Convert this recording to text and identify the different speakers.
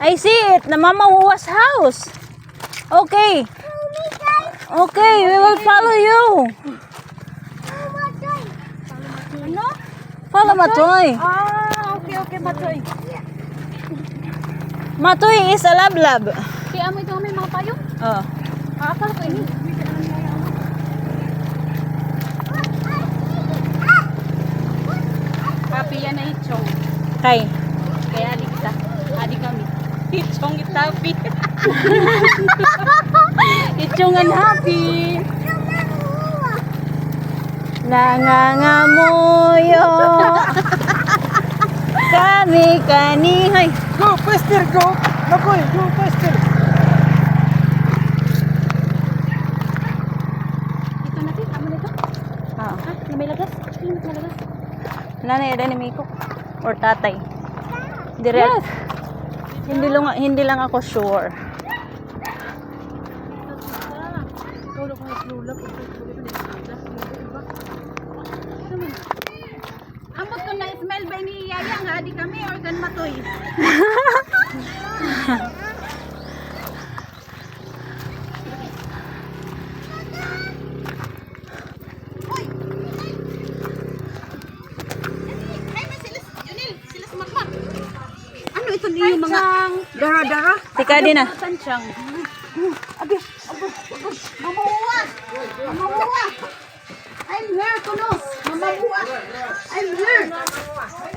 Speaker 1: I see it. The Mama Wuwa's house. Okay. Okay, we will follow you.
Speaker 2: Ano?
Speaker 1: Follow Matoy.
Speaker 2: Ah, okay, Matoy.
Speaker 1: Matoy is a lab.
Speaker 2: Kaya mo ito may mga payong?
Speaker 1: Oh.
Speaker 2: Akala ko ini. Happy yan na itchong.
Speaker 1: Kay.
Speaker 2: Kaya adik kita. Adik kami. Itchong itapi. Itchongan happy.
Speaker 1: Nangangamuyo. Kami kanihay.
Speaker 3: Go faster, go! Makoy, go faster!
Speaker 2: Ito natin, amo nito.
Speaker 1: Ah.
Speaker 2: Ha? Na may lagas? Sino may lagas?
Speaker 1: Nanay rin ni Miko or tatay. Direct. Hindi lang ako sure.
Speaker 2: Ulo ko naglulag. Amot ko na smell ba ni Yaya nga di kami or gan Matoy? Ano ito niyo mga dara-dara?
Speaker 1: Tika din na.
Speaker 2: Tansang. Mamamuwa! Mamamuwa! I'm here, Kunos! Mamamuwa! I'm here!